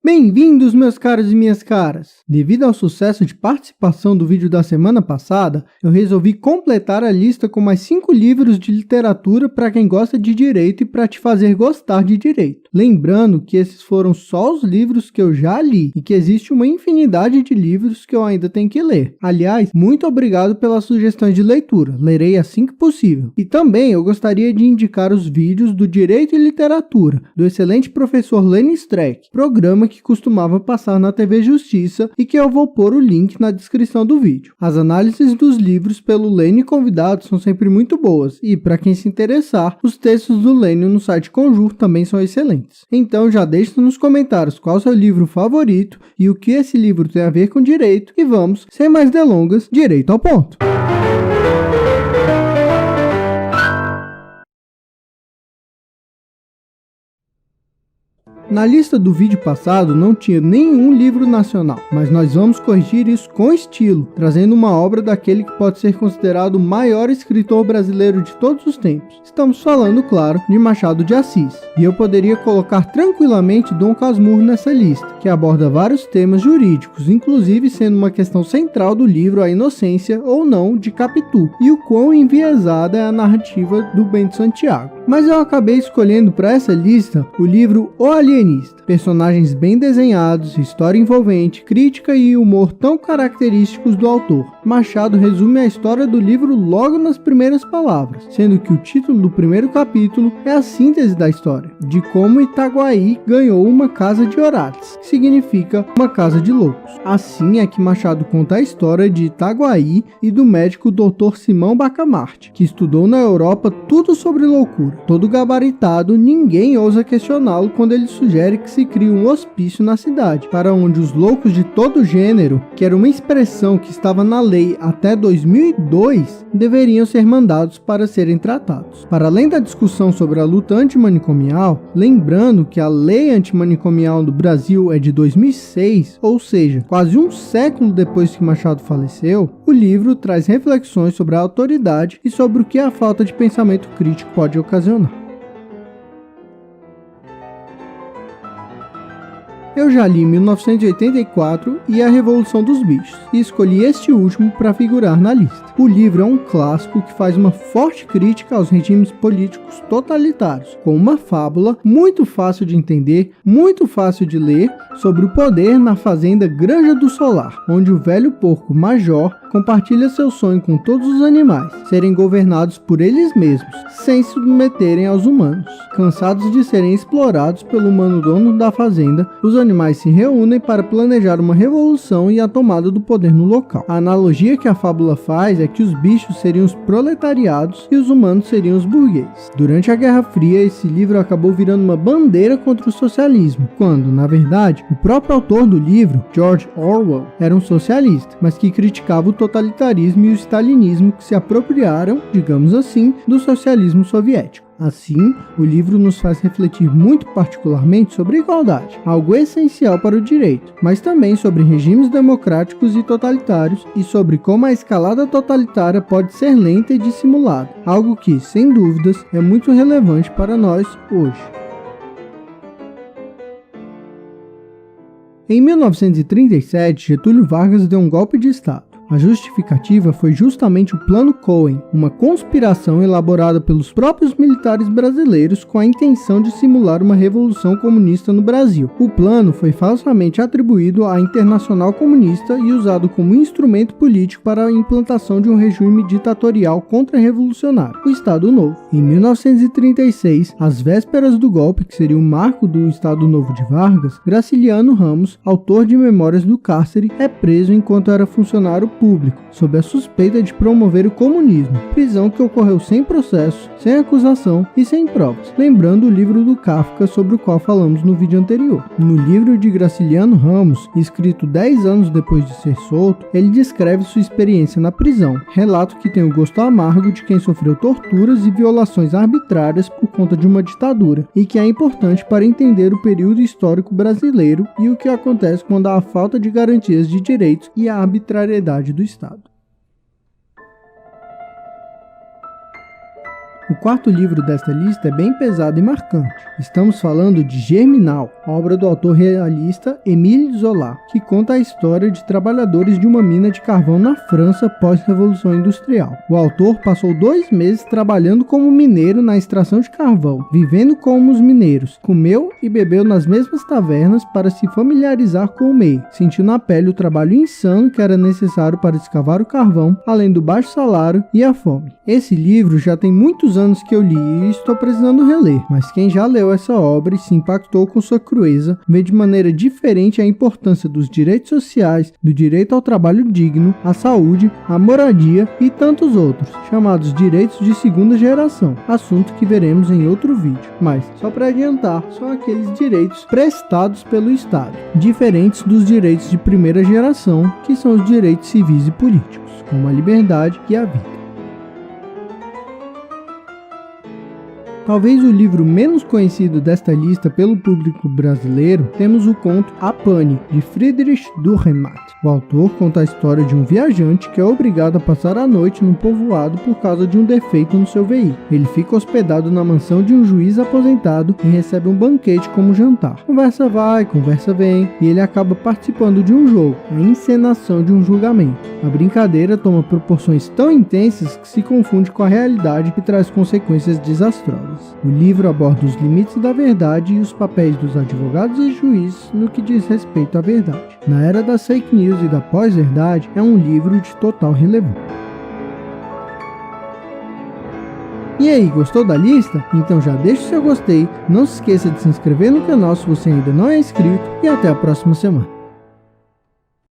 Bem-vindos, meus caros e minhas caras! Devido ao sucesso de participação do vídeo da semana passada, eu resolvi completar a lista com mais 5 livros de literatura para quem gosta de direito e para te fazer gostar de direito. Lembrando que esses foram só os livros que eu já li e que existe uma infinidade de livros que eu ainda tenho que ler. Aliás, muito obrigado pelas sugestões de leitura, lerei assim que possível. E também eu gostaria de indicar os vídeos do Direito e Literatura, do excelente professor Lenny Streck, programa que costumava passar na TV Justiça e que eu vou pôr o link na descrição do vídeo. As análises dos livros pelo Lenny convidado são sempre muito boas e, para quem se interessar, os textos do Lenny no site Conjur também são excelentes. Então já deixe nos comentários qual é o seu livro favorito e o que esse livro tem a ver com direito e vamos, sem mais delongas, direito ao ponto. Na lista do vídeo passado não tinha nenhum livro nacional, mas nós vamos corrigir isso com estilo, trazendo uma obra daquele que pode ser considerado o maior escritor brasileiro de todos os tempos. Estamos falando, claro, de Machado de Assis. E eu poderia colocar tranquilamente Dom Casmurro nessa lista, que aborda vários temas jurídicos, inclusive sendo uma questão central do livro a inocência ou não de Capitu, e o quão enviesada é a narrativa do Bento Santiago. Mas eu acabei escolhendo para essa lista o livro O Alienista. Personagens bem desenhados, história envolvente, crítica e humor tão característicos do autor. Machado resume a história do livro logo nas primeiras palavras, sendo que o título do primeiro capítulo é a síntese da história, de como Itaguaí ganhou uma casa de Orates, que significa uma casa de loucos. Assim é que Machado conta a história de Itaguaí e do médico Dr. Simão Bacamarte, que estudou na Europa tudo sobre loucura. Todo gabaritado, ninguém ousa questioná-lo quando ele sugere que se crie um hospício na cidade, para onde os loucos de todo gênero, que era uma expressão que estava na lei até 2002, deveriam ser mandados para serem tratados. Para além da discussão sobre a luta antimanicomial, lembrando que a lei antimanicomial do Brasil é de 2006, ou seja, quase um século depois que Machado faleceu, o livro traz reflexões sobre a autoridade e sobre o que a falta de pensamento crítico pode ocasionar. Eu já li 1984 e A Revolução dos Bichos, e escolhi este último para figurar na lista. O livro é um clássico que faz uma forte crítica aos regimes políticos totalitários, com uma fábula muito fácil de entender, muito fácil de ler, sobre o poder na fazenda Granja do Solar, onde o velho porco Major compartilha seu sonho com todos os animais, serem governados por eles mesmos, sem se submeterem aos humanos. Cansados de serem explorados pelo humano dono da fazenda, os animais se reúnem para planejar uma revolução e a tomada do poder no local. A analogia que a fábula faz é que os bichos seriam os proletariados e os humanos seriam os burgueses. Durante a Guerra Fria, esse livro acabou virando uma bandeira contra o socialismo, quando, na verdade, o próprio autor do livro, George Orwell, era um socialista, mas que criticava o totalitarismo e o stalinismo que se apropriaram, digamos assim, do socialismo soviético. Assim, o livro nos faz refletir muito particularmente sobre a igualdade, algo essencial para o direito, mas também sobre regimes democráticos e totalitários e sobre como a escalada totalitária pode ser lenta e dissimulada, algo que, sem dúvidas, é muito relevante para nós hoje. Em 1937, Getúlio Vargas deu um golpe de Estado. A justificativa foi justamente o Plano Cohen, uma conspiração elaborada pelos próprios militares brasileiros com a intenção de simular uma revolução comunista no Brasil. O plano foi falsamente atribuído à Internacional Comunista e usado como instrumento político para a implantação de um regime ditatorial contra-revolucionário, o Estado Novo. Em 1936, às vésperas do golpe, que seria o marco do Estado Novo de Vargas, Graciliano Ramos, autor de Memórias do Cárcere, é preso enquanto era funcionário público, sob a suspeita de promover o comunismo, prisão que ocorreu sem processo, sem acusação e sem provas, lembrando o livro do Kafka sobre o qual falamos no vídeo anterior. No livro de Graciliano Ramos, escrito 10 anos depois de ser solto, ele descreve sua experiência na prisão, relato que tem o gosto amargo de quem sofreu torturas e violações arbitrárias por conta de uma ditadura, e que é importante para entender o período histórico brasileiro e o que acontece quando há a falta de garantias de direitos e a arbitrariedade do Estado. O quarto livro desta lista é bem pesado e marcante. Estamos falando de Germinal, obra do autor realista Émile Zola, que conta a história de trabalhadores de uma mina de carvão na França pós-Revolução Industrial. O autor passou 2 meses trabalhando como mineiro na extração de carvão, vivendo como os mineiros, comeu e bebeu nas mesmas tavernas para se familiarizar com o meio, sentiu na pele o trabalho insano que era necessário para escavar o carvão, além do baixo salário e a fome. Esse livro já tem muitos anos que eu li e estou precisando reler, mas quem já leu essa obra e se impactou com sua crueza, vê de maneira diferente a importância dos direitos sociais, do direito ao trabalho digno, à saúde, à moradia e tantos outros, chamados direitos de segunda geração, assunto que veremos em outro vídeo. Mas, só para adiantar, são aqueles direitos prestados pelo Estado, diferentes dos direitos de primeira geração, que são os direitos civis e políticos, como a liberdade e a vida. Talvez o livro menos conhecido desta lista pelo público brasileiro, temos o conto A Pane, de Friedrich Dürrenmatt. O autor conta a história de um viajante que é obrigado a passar a noite num povoado por causa de um defeito no seu veículo. Ele fica hospedado na mansão de um juiz aposentado e recebe um banquete como jantar. Conversa vai, conversa vem, e ele acaba participando de um jogo, a encenação de um julgamento. A brincadeira toma proporções tão intensas que se confunde com a realidade e traz consequências desastrosas. O livro aborda os limites da verdade e os papéis dos advogados e juízes no que diz respeito à verdade. Na era das fake news e da pós-verdade, é um livro de total relevância. E aí, gostou da lista? Então já deixa o seu gostei, não se esqueça de se inscrever no canal se você ainda não é inscrito e até a próxima semana.